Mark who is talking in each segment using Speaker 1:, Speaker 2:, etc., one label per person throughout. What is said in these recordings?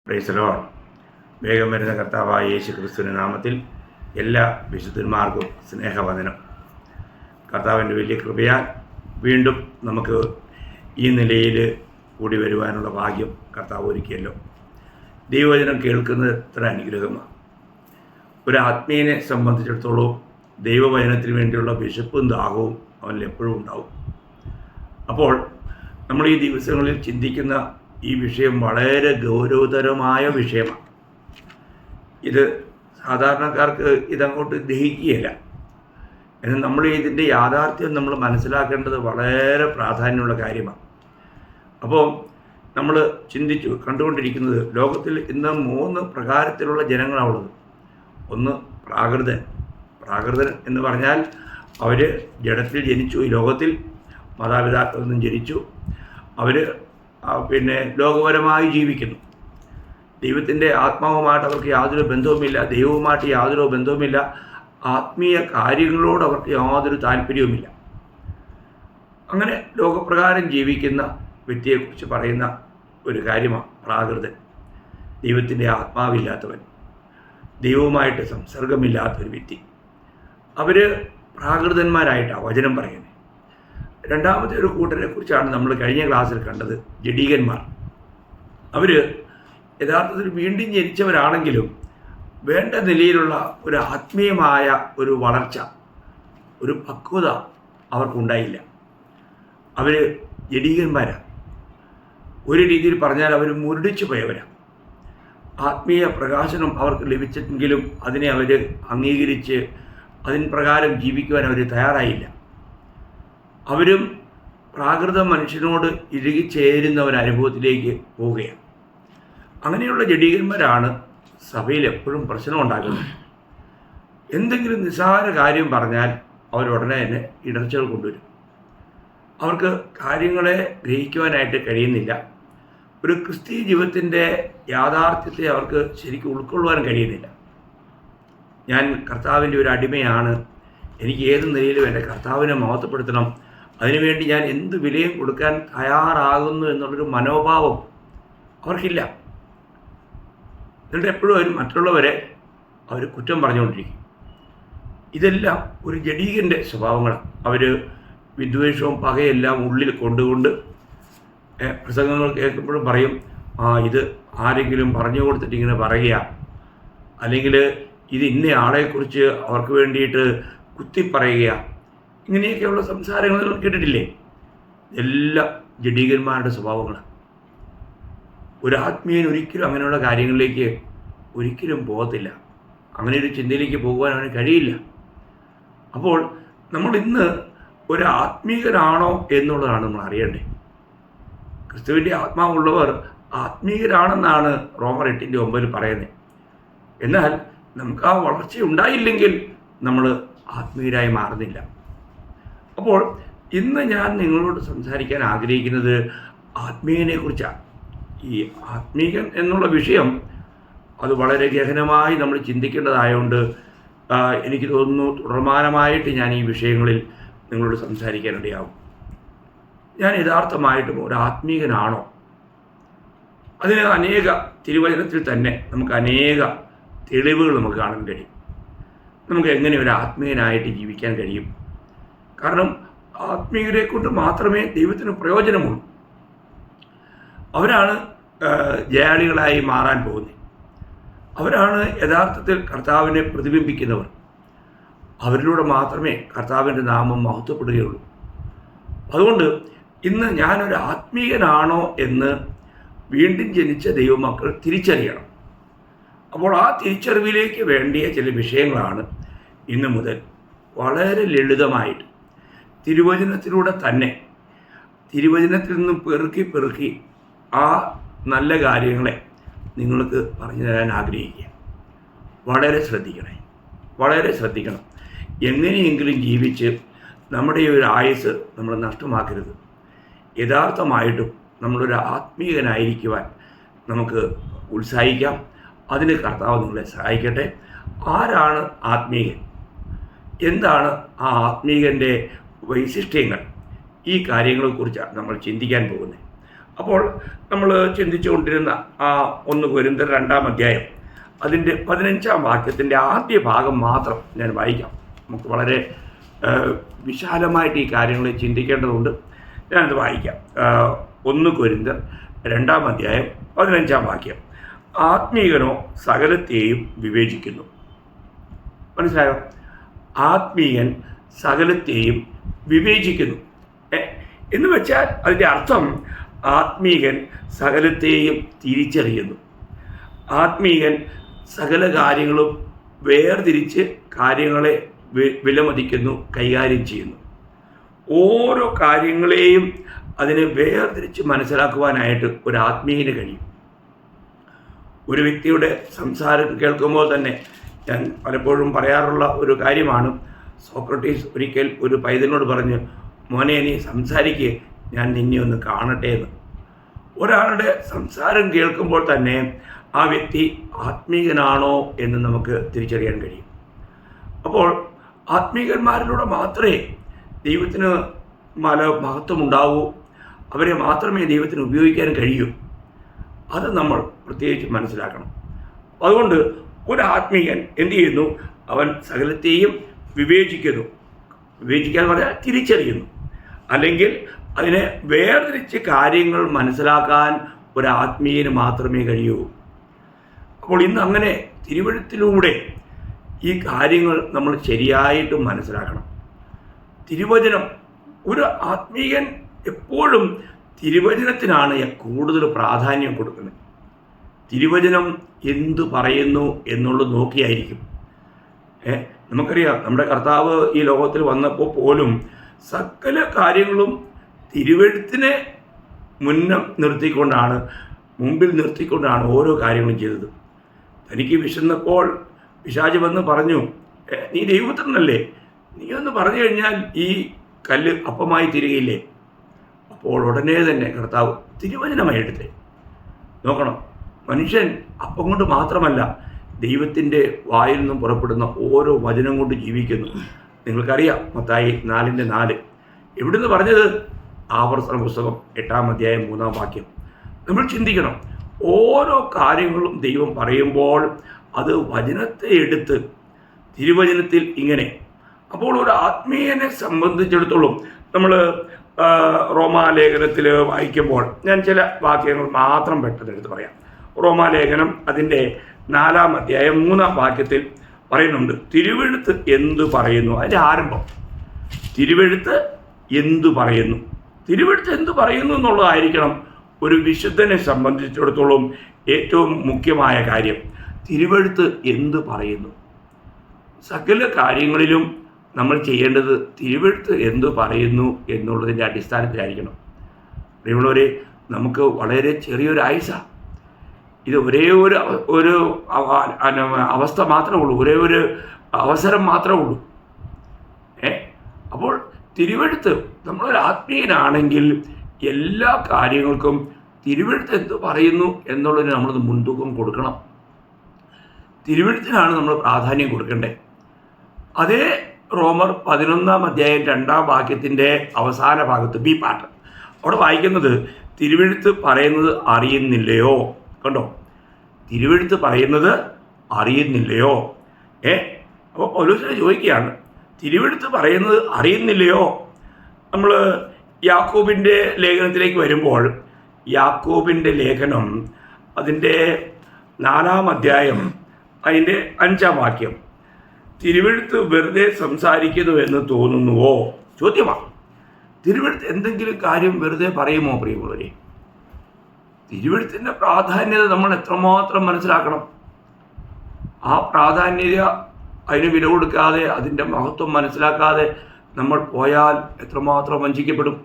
Speaker 1: Praise Lord. വേഗം വരുന്ന കർത്താവായ യേശു ക്രിസ്തുവിൻ്റെ നാമത്തിൽ എല്ലാ വിശുദ്ധന്മാർക്കും സ്നേഹവന്ദനം. കർത്താവിൻ്റെ വലിയ കൃപയാൽ വീണ്ടും നമുക്ക് ഈ നിലയിൽ കൂടി വരുവാനുള്ള ഭാഗ്യം കർത്താവ് ഒരുക്കിയല്ലോ. ദൈവവചനം കേൾക്കുന്നത് എത്ര അനുഗ്രഹമാണ്. ഒരു ആത്മീയനെ സംബന്ധിച്ചിടത്തോളം ദൈവവചനത്തിന് വേണ്ടിയുള്ള വിശപ്പും ദാഹവും അവനിൽ എപ്പോഴും ഉണ്ടാവും. അപ്പോൾ നമ്മൾ ഈ ദിവസങ്ങളിൽ ചിന്തിക്കുന്ന ഈ വിഷയം വളരെ ഗൗരവതരമായ വിഷയമാണ്. ഇത് സാധാരണക്കാർക്ക് ഇതങ്ങോട്ട് ദഹിക്കുകയില്ല. എന്നാൽ നമ്മൾ ഇതിൻ്റെ യാഥാർത്ഥ്യം നമ്മൾ മനസ്സിലാക്കേണ്ടത് വളരെ പ്രാധാന്യമുള്ള കാര്യമാണ്. അപ്പോൾ നമ്മൾ കണ്ടുകൊണ്ടിരിക്കുന്നത് ലോകത്തിൽ ഇന്ന് 3 പ്രകാരത്തിലുള്ള ജനങ്ങളാണുള്ളത്. ഒന്ന് പ്രാകൃതൻ എന്ന് പറഞ്ഞാൽ അവർ ജഡത്തിൽ ജനിച്ചു, ഈ ലോകത്തിൽ മാതാപിതാക്കളിൽ നിന്നും ജനിച്ചു, അവർ ലോകപരമായി ജീവിക്കുന്നു. ദൈവത്തിൻ്റെ ആത്മാവുമായിട്ട് അവർക്ക് യാതൊരു ബന്ധവുമില്ല, ദൈവവുമായിട്ട് യാതൊരു ബന്ധവുമില്ല, ആത്മീയ കാര്യങ്ങളോട് അവർക്ക് യാതൊരു താല്പര്യവുമില്ല. അങ്ങനെ ലോകപ്രകാരം ജീവിക്കുന്ന വ്യക്തിയെക്കുറിച്ച് പറയുന്ന ഒരു കാര്യമാണ് പ്രാകൃതൻ. ദൈവത്തിൻ്റെ ആത്മാവില്ലാത്തവൻ, ദൈവവുമായിട്ട് സംസർഗമില്ലാത്തൊരു വ്യക്തി. അവർ പ്രാകൃതന്മാരായിട്ടാണ് വചനം പറയുന്നത്. രണ്ടാമത്തെ ഒരു കൂട്ടരെ കുറിച്ചാണ് നമ്മൾ കഴിഞ്ഞ ക്ലാസ്സിൽ കണ്ടത്, ജഡീകന്മാർ. അവർ യഥാർത്ഥത്തിൽ വീണ്ടും ജനിച്ചവരാണെങ്കിലും വേണ്ട നിലയിലുള്ള ഒരു ആത്മീയമായ ഒരു വളർച്ച, ഒരു പക്വത അവർക്കുണ്ടായില്ല. അവർ ജഡീകന്മാരാണ്. ഒരു രീതിയിൽ പറഞ്ഞാൽ അവർ മുരടിച്ചു പോയവരാണ്. ആത്മീയ പ്രകാശനം അവർക്ക് ലഭിച്ചെങ്കിലും അതിനെ അവർ അംഗീകരിച്ച് അതിന് പ്രകാരം ജീവിക്കുവാൻ അവർ തയ്യാറായില്ല. അവരും പ്രാകൃത മനുഷ്യനോട് ഇഴുകിച്ചേരുന്ന ഒരു അനുഭവത്തിലേക്ക് പോവുകയാണ്. അങ്ങനെയുള്ള ജഡീകന്മാരാണ് സഭയിൽ എപ്പോഴും പ്രശ്നം ഉണ്ടാക്കുന്നത്. എന്തെങ്കിലും നിസ്സാര കാര്യം പറഞ്ഞാൽ അവരുടനെ തന്നെ ഇടർച്ചകൾ കൊണ്ടുവരും. അവർക്ക് കാര്യങ്ങളെ ഗ്രഹിക്കുവാനായിട്ട് കഴിയുന്നില്ല. ഒരു ക്രിസ്തീയ ജീവിതത്തിൻ്റെ യാഥാർത്ഥ്യത്തെ അവർക്ക് ശരിക്കും ഉൾക്കൊള്ളുവാൻ കഴിയുന്നില്ല. ഞാൻ കർത്താവിൻ്റെ ഒരു അടിമയാണ്, എനിക്ക് ഏത് നിലയിലും എൻ്റെ കർത്താവിനെ മഹത്വപ്പെടുത്തണം, അതിനുവേണ്ടി ഞാൻ എന്ത് വിലയും കൊടുക്കാൻ തയ്യാറാകുന്നു എന്നുള്ളൊരു മനോഭാവം അവർക്കില്ല. എന്നിട്ട് എപ്പോഴും അവർ മറ്റുള്ളവരെ അവർ കുറ്റം പറഞ്ഞുകൊണ്ടിരിക്കും. ഇതെല്ലാം ഒരു ജഡീകൻ്റെ സ്വഭാവങ്ങളാണ്. അവർ വിദ്വേഷവും പകയെല്ലാം ഉള്ളിൽ കൊണ്ടുകൊണ്ട് പ്രസംഗങ്ങൾ കേൾക്കുമ്പോഴും പറയും, ഇത് ആരെങ്കിലും പറഞ്ഞു കൊടുത്തിട്ട് ഇങ്ങനെ പറയുക, അല്ലെങ്കിൽ ഇത് ഇന്ന ആളെക്കുറിച്ച് അവർക്ക് വേണ്ടിയിട്ട് കുത്തിപ്പറയുക, ഇങ്ങനെയൊക്കെയുള്ള സംസാരങ്ങൾ നിങ്ങൾ കേട്ടിട്ടില്ലേ? എല്ലാ ജഡീകന്മാരുടെ സ്വഭാവങ്ങളാണ്. ഒരു ആത്മീയൻ ഒരിക്കലും അങ്ങനെയുള്ള കാര്യങ്ങളിലേക്ക് ഒരിക്കലും പോകത്തില്ല. അങ്ങനെ ഒരു ചിന്തയിലേക്ക് പോകുവാൻ അവന് കഴിയില്ല. അപ്പോൾ നമ്മൾ ഇന്ന് ഒരു ആത്മീയരാണോ എന്നുള്ളതാണ് നമ്മൾ അറിയേണ്ടത്. ക്രിസ്തുവിൻ്റെ ആത്മാവുള്ളവർ ആത്മീയരാണെന്നാണ് റോമർ 8:9 പറയുന്നത്. എന്നാൽ നമുക്ക് ആ വളർച്ച ഉണ്ടായില്ലെങ്കിൽ നമ്മൾ ആത്മീയരായി മാറുന്നില്ല. അപ്പോൾ ഇന്ന് ഞാൻ നിങ്ങളോട് സംസാരിക്കാൻ ആഗ്രഹിക്കുന്നത് ആത്മീയനെ കുറിച്ചാണ്. ഈ ആത്മീയൻ എന്നുള്ള വിഷയം അത് വളരെ ഗഹനമായി നമ്മൾ ചിന്തിക്കേണ്ടതായതുകൊണ്ട് എനിക്ക് തോന്നുന്നു തുടർമാനമായിട്ട് ഞാൻ ഈ വിഷയങ്ങളിൽ നിങ്ങളോട് സംസാരിക്കാനിടയാവും. ഞാൻ യഥാർത്ഥമായിട്ടും ഒരു ആത്മീയനാണോ? അതിന് അനേക തിരുവചനത്തിൽ തന്നെ നമുക്ക് അനേക തെളിവുകൾ നമുക്ക് കാണാൻ കഴിയും. നമുക്ക് എങ്ങനെ ഒരു ആത്മീയനായിട്ട് ജീവിക്കാൻ കഴിയും? കാരണം ആത്മീയരെ കൊണ്ട് മാത്രമേ ദൈവത്തിന് പ്രയോജനമുള്ളൂ. അവരാണ് ജയാളികളായി മാറാൻ പോകുന്നത്. അവരാണ് യഥാർത്ഥത്തിൽ കർത്താവിനെ പ്രതിബിംബിക്കുന്നവർ. അവരിലൂടെ മാത്രമേ കർത്താവിൻ്റെ നാമം മഹത്വപ്പെടുകയുള്ളൂ. അതുകൊണ്ട് ഇന്ന് ഞാനൊരു ആത്മീയനാണോ എന്ന് വീണ്ടും ജനിച്ച ദൈവമക്കൾ തിരിച്ചറിയണം. അപ്പോൾ ആ തിരിച്ചറിവിലേക്ക് വേണ്ടിയ ചില വിഷയങ്ങളാണ് ഇന്ന് മുതൽ വളരെ ലളിതമായിട്ട് തിരുവചനത്തിലൂടെ തന്നെ, തിരുവചനത്തിൽ നിന്നും പെറുക്കി ആ നല്ല കാര്യങ്ങളെ നിങ്ങൾക്ക് പറഞ്ഞു തരാൻ ആഗ്രഹിക്കുക. വളരെ ശ്രദ്ധിക്കണം. എങ്ങനെയെങ്കിലും ജീവിച്ച് നമ്മുടെ ഒരു ആയുസ് നമ്മൾ നഷ്ടമാക്കരുത്. യഥാർത്ഥമായിട്ടും നമ്മളൊരു ആത്മീയനായിരിക്കുവാൻ നമുക്ക് ഉത്സാഹിക്കാം. അതിന് കർത്താവ് നിങ്ങളെ സഹായിക്കട്ടെ. ആരാണ് ആത്മീയൻ? എന്താണ് ആ ആത്മീയൻ്റെ വൈശിഷ്ട്യങ്ങൾ? ഈ കാര്യങ്ങളെക്കുറിച്ചാണ് നമ്മൾ ചിന്തിക്കാൻ പോകുന്നത്. അപ്പോൾ നമ്മൾ ചിന്തിച്ചുകൊണ്ടിരുന്ന ആ 1 കൊരിന്ത്യർ 2-ാം അധ്യായം അതിൻ്റെ 15-ാം വാക്യത്തിൻ്റെ ആദ്യ ഭാഗം മാത്രം ഞാൻ വായിക്കാം. നമുക്ക് വളരെ വിശാലമായിട്ട് ഈ കാര്യങ്ങളെ ചിന്തിക്കേണ്ടതുണ്ട്. ഞാനത് വായിക്കാം. 1 കൊരിന്ത്യർ 2-ാം അധ്യായം 15-ാം വാക്യം. ആത്മീകനോ സകലത്തെയും വിവേചിക്കുന്നു. മനസ്സിലായോ? ആത്മീയൻ സകലത്തെയും വിവേചിക്കുന്നു എന്ന് വെച്ചാൽ അതിൻ്റെ അർത്ഥം ആത്മീയൻ സകലത്തെയും തിരിച്ചറിയുന്നു. ആത്മീയൻ സകല കാര്യങ്ങളും വേർതിരിച്ച് കാര്യങ്ങളെ വിലമതിക്കുന്നു, കൈകാര്യം ചെയ്യുന്നു. ഓരോ കാര്യങ്ങളെയും അതിനെ വേർതിരിച്ച് മനസ്സിലാക്കുവാനായിട്ട് ഒരു ആത്മീയന് കഴിയും. ഒരു വ്യക്തിയുടെ സംസാരം കേൾക്കുമ്പോൾ തന്നെ ഞാൻ പലപ്പോഴും പറയാറുള്ള ഒരു കാര്യമാണ്, സോക്രട്ടീസ് ഒരിക്കൽ ഒരു പൈതലിനോട് പറഞ്ഞു, മോനെ നീ സംസാരിക്കുക, ഞാൻ നിന്നെ ഒന്ന് കാണട്ടെ എന്ന്. ഒരാളുടെ സംസാരം കേൾക്കുമ്പോൾ തന്നെ ആ വ്യക്തി ആത്മീയനാണോ എന്ന് നമുക്ക് തിരിച്ചറിയാൻ കഴിയും. അപ്പോൾ ആത്മീയന്മാരിലൂടെ മാത്രമേ ദൈവത്തിന് മഹത്വമുണ്ടാവൂ, അവരെ മാത്രമേ ദൈവത്തിന് ഉപയോഗിക്കാൻ കഴിയൂ. അത് നമ്മൾ പ്രത്യേകിച്ച് മനസ്സിലാക്കണം. അതുകൊണ്ട് ഒരു ആത്മീയൻ എന്ത് ചെയ്യുന്നു? അവൻ സകലത്തെയും വിവേചിക്കുന്നു. വിവേചിക്കാൻ പറഞ്ഞാൽ തിരിച്ചറിയുന്നു, അല്ലെങ്കിൽ അതിനെ വേർതിരിച്ച് കാര്യങ്ങൾ മനസ്സിലാക്കാൻ ഒരു ആത്മീയന് മാത്രമേ കഴിയൂ. അപ്പോൾ ഇന്ന് അങ്ങനെ തിരുവചനത്തിലൂടെ ഈ കാര്യങ്ങൾ നമ്മൾ ശരിയായിട്ട് മനസ്സിലാക്കണം. തിരുവചനം, ഒരു ആത്മീയൻ എപ്പോഴും തിരുവചനത്തിനാണ് കൂടുതൽ പ്രാധാന്യം കൊടുക്കുന്നത്. തിരുവചനം എന്തു പറയുന്നു എന്നുള്ളത് നോക്കിയായിരിക്കും. നമുക്കറിയാം, നമ്മുടെ കർത്താവ് ഈ ലോകത്തിൽ വന്നപ്പോൾ പോലും സകല കാര്യങ്ങളും തിരുവെഴുത്തിനെ മുമ്പിൽ നിർത്തിക്കൊണ്ടാണ് ഓരോ കാര്യങ്ങളും ചെയ്തത്. തനിക്ക് വിശന്നപ്പോൾ പിശാച് വന്ന് പറഞ്ഞു, നീ ദൈവപുത്രനല്ലേ, നീ ഒന്ന് പറഞ്ഞു കഴിഞ്ഞാൽ ഈ കല്ല് അപ്പമായി തീരുകയില്ലേ? അപ്പോൾ ഉടനെ തന്നെ കർത്താവ് തിരുവചനമായി എടുത്തേ. നോക്കണം, മനുഷ്യൻ അപ്പം കൊണ്ട് മാത്രമല്ല ദൈവത്തിൻ്റെ വായിൽ നിന്നും പുറപ്പെടുന്ന ഓരോ വചനം കൊണ്ട് ജീവിക്കുന്നു. നിങ്ങൾക്കറിയാം, മത്തായി 4:4 എവിടുന്ന് പറഞ്ഞത്? ആവർത്തന പുസ്തകം 8-ാം അധ്യായം 3-ാം വാക്യം. നമ്മൾ ചിന്തിക്കണം, ഓരോ കാര്യങ്ങളും ദൈവം പറയുമ്പോൾ അത് വചനത്തെ എടുത്ത് തിരുവചനത്തിൽ ഇങ്ങനെ. അപ്പോൾ ഒരു ആത്മീയനെ സംബന്ധിച്ചിടത്തോളം നമ്മൾ റോമാലേഖനത്തിൽ വായിക്കുമ്പോൾ ഞാൻ ചില വാക്യങ്ങൾ മാത്രം പെട്ടെന്നെടുത്ത് പറയാം. റോമാലേഖനം അതിൻ്റെ 4-ാം അധ്യായം 3-ാം വാക്യത്തിൽ പറയുന്നുണ്ട്, തിരുവെഴുത്ത് എന്തു പറയുന്നു. അതിൻ്റെ ആരംഭം തിരുവെഴുത്ത് എന്തു പറയുന്നു. തിരുവെഴുത്ത് എന്തു പറയുന്നു എന്നുള്ളതായിരിക്കണം ഒരു വിശുദ്ധനെ സംബന്ധിച്ചിടത്തോളം ഏറ്റവും മുഖ്യമായ കാര്യം. തിരുവെഴുത്ത് എന്തു പറയുന്നു. സകല കാര്യങ്ങളിലും നമ്മൾ ചെയ്യേണ്ടത് തിരുവെഴുത്ത് എന്തു പറയുന്നു എന്നുള്ളതിൻ്റെ അടിസ്ഥാനത്തിലായിരിക്കണം. പ്രിയമുള്ളവരെ, നമുക്ക് വളരെ ചെറിയൊരു ആയുസ്സാണ്. ഇത് ഒരേ ഒരു അവസ്ഥ മാത്രമേ ഉള്ളൂ, ഒരേ ഒരു അവസരം മാത്രമേ ഉള്ളൂ. അപ്പോൾ തിരുവെഴുത്ത്, നമ്മളൊരു ആത്മീയനാണെങ്കിൽ എല്ലാ കാര്യങ്ങൾക്കും തിരുവെഴുത്ത് എന്ത് പറയുന്നു എന്നുള്ളതിന് നമ്മളത് മുൻതൂക്കം കൊടുക്കണം. തിരുവെഴുത്തിനാണ് നമ്മൾ പ്രാധാന്യം കൊടുക്കേണ്ടത്. അതേ റോമർ 11-ാം അധ്യായം 2-ാം വാക്യത്തിൻ്റെ അവസാന ഭാഗത്ത് ബി പാർട്ട് അവിടെ വായിക്കുന്നത്, തിരുവെഴുത്ത് പറയുന്നത് അറിയുന്നില്ലയോ? കണ്ടോ, തിരുവെഴുത്ത് പറയുന്നത് അറിയുന്നില്ലയോ? അപ്പോൾ പൗലോസ് ചോദിക്കുകയാണ്, തിരുവെഴുത്ത് പറയുന്നത് അറിയുന്നില്ലയോ? നമ്മൾ യാക്കോബിൻ്റെ ലേഖനത്തിലേക്ക് വരുമ്പോൾ, യാക്കോബിൻ്റെ ലേഖനം അതിൻ്റെ 4-ാം അധ്യായം അതിൻ്റെ 5-ാം വാക്യം, തിരുവെഴുത്ത് വെറുതെ സംസാരിക്കുന്നു എന്ന് തോന്നുന്നുവോ? ചോദ്യമാണ്. തിരുവെഴുത്ത് എന്തെങ്കിലും കാര്യം വെറുതെ പറയുമോ? പ്രിയമുള്ളവരെ, തിരുവെഴുത്തിൻ്റെ പ്രാധാന്യത നമ്മൾ എത്രമാത്രം മനസ്സിലാക്കണം. ആ പ്രാധാന്യത അതിന് വില കൊടുക്കാതെ, അതിൻ്റെ മഹത്വം മനസ്സിലാക്കാതെ നമ്മൾ പോയാൽ എത്രമാത്രം വഞ്ചിക്കപ്പെടും.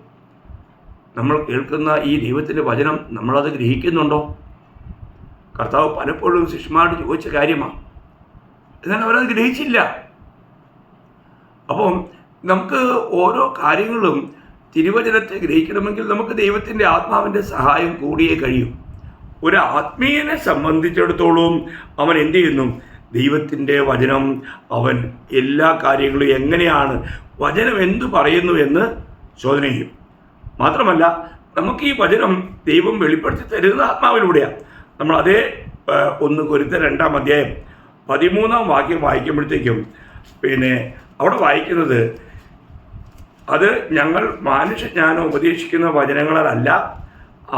Speaker 1: നമ്മൾ കേൾക്കുന്ന ഈ ദൈവത്തിൻ്റെ വചനം നമ്മളത് ഗ്രഹിക്കുന്നുണ്ടോ? കർത്താവ് പലപ്പോഴും ശിഷ്യന്മാരോട് ചോദിച്ച കാര്യമാണ്, എന്നാൽ അവരത് ഗ്രഹിച്ചില്ല. അപ്പം നമുക്ക് ഓരോ കാര്യങ്ങളും തിരുവചനത്തെ ഗ്രഹിക്കണമെങ്കിൽ നമുക്ക് ദൈവത്തിൻ്റെ ആത്മാവിൻ്റെ സഹായം കൂടിയേ കഴിയും. ഒരു ആത്മീയനെ സംബന്ധിച്ചിടത്തോളം അവൻ എന്ത് ചെയ്യുന്നു? ദൈവത്തിൻ്റെ വചനം അവൻ എല്ലാ കാര്യങ്ങളും എങ്ങനെയാണ്, വചനം എന്തു പറയുന്നു എന്ന് ചോദന ചെയ്യും. മാത്രമല്ല, നമുക്ക് ഈ വചനം ദൈവം വെളിപ്പെടുത്തി തരുന്നത് ആത്മാവിലൂടെയാണ്. നമ്മൾ അതേ 1 കൊരിന്ത്യർ 2-ാം അധ്യായം 13-ാം വാക്യം വായിക്കുമ്പോഴത്തേക്കും അവിടെ വായിക്കുന്നത്, അത് ഞങ്ങൾ മനുഷ്യജ്ഞാനം ഉപദേശിക്കുന്ന വചനങ്ങളാലല്ല,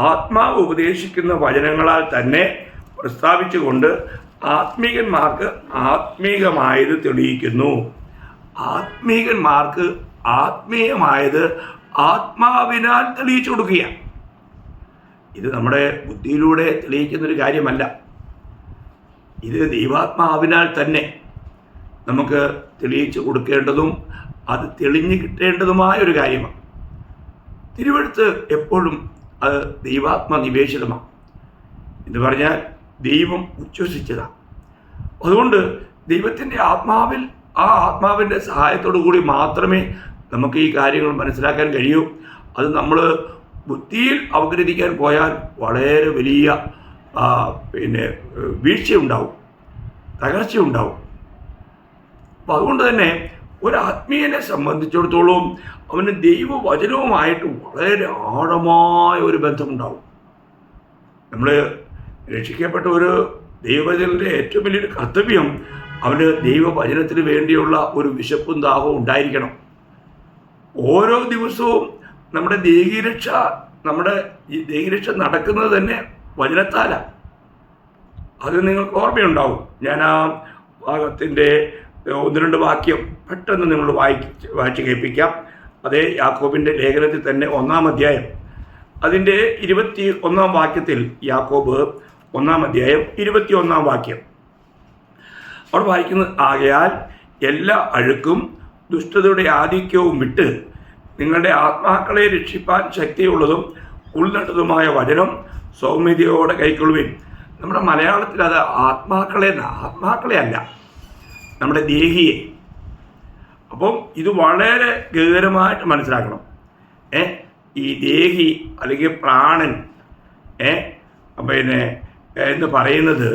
Speaker 1: ആത്മാവ് ഉപദേശിക്കുന്ന വചനങ്ങളാൽ തന്നെ പ്രസ്താവിച്ചുകൊണ്ട് ആത്മീകന്മാർക്ക് ആത്മീകമായത് തെളിയിക്കുന്നു. ആത്മീകന്മാർക്ക് ആത്മീയമായത് ആത്മാവിനാൽ തെളിയിച്ചു കൊടുക്കുക. ഇത് നമ്മുടെ ബുദ്ധിയിലൂടെ തെളിയിക്കുന്നൊരു കാര്യമല്ല. ഇത് ദൈവാത്മാവിനാൽ തന്നെ നമുക്ക് തെളിയിച്ചു കൊടുക്കേണ്ടതും അത് തെളിഞ്ഞു കിട്ടേണ്ടതുമായ ഒരു കാര്യമാണ്. തിരുവെഴുത്ത് എപ്പോഴും അത് ദൈവാത്മ നിവേശിതമാണ് എന്ന് പറഞ്ഞാൽ ദൈവം ഉച്ഛ്വസിച്ചതാണ്. അതുകൊണ്ട് ദൈവത്തിൻ്റെ ആത്മാവിൽ, ആ ആത്മാവിൻ്റെ സഹായത്തോടു കൂടി മാത്രമേ നമുക്ക് ഈ കാര്യങ്ങൾ മനസ്സിലാക്കാൻ കഴിയൂ. അത് നമ്മൾ ബുദ്ധിയിൽ അവഗ്രഹിക്കാൻ പോയാൽ വളരെ വലിയ വീഴ്ചയുണ്ടാവും, തകർച്ചയുണ്ടാവും. അപ്പം അതുകൊണ്ട് തന്നെ ഒരു ആത്മീയനെ സംബന്ധിച്ചിടത്തോളം അവന് ദൈവവചനവുമായിട്ട് വളരെ ആഴമായ ഒരു ബന്ധമുണ്ടാവും. നമ്മൾ രക്ഷിക്കപ്പെട്ട ഒരു ദൈവവചനത്തിൻ്റെ ഏറ്റവും വലിയൊരു കർത്തവ്യം അവന് ദൈവവചനത്തിന് വേണ്ടിയുള്ള ഒരു വിശപ്പും ദാഹവും ഉണ്ടായിരിക്കണം. ഓരോ ദിവസവും നമ്മുടെ ദേഹീരക്ഷ നടക്കുന്നത് തന്നെ വചനത്താലാണ്. അത് നിങ്ങൾക്ക് ഓർമ്മയുണ്ടാവും. ഞാൻ ആ ഭാഗത്തിൻ്റെ 1-2 വാക്യം പെട്ടെന്ന് നിങ്ങൾ വായിച്ച് കേൾപ്പിക്കാം. അതേ യാക്കോബിൻ്റെ ലേഖനത്തിൽ തന്നെ 1-ാം അധ്യായം അതിൻ്റെ 21-ാം വാക്യത്തിൽ, യാക്കോബ് 1-ാം അധ്യായം 21-ാം വാക്യം അവിടെ വായിക്കുന്നത്, ആകയാൽ എല്ലാ അഴുക്കും ദുഷ്ടതയുടെ ആധിക്യവും വിട്ട് നിങ്ങളുടെ ആത്മാക്കളെ രക്ഷിപ്പാൻ ശക്തിയുള്ളതും ഉൾനട്ടതുമായ വചനം സൗമ്യതയോടെ കൈക്കൊള്ളുവിൻ. നമ്മുടെ മലയാളത്തിൽ അത് ആത്മാക്കളെ അല്ല, നമ്മുടെ ദേഹിയെ. അപ്പം ഇത് വളരെ ഗഹനമായിട്ട് മനസ്സിലാക്കണം. ഈ ദേഹി അല്ലെങ്കിൽ പ്രാണൻ എന്ന് പറയുന്നത്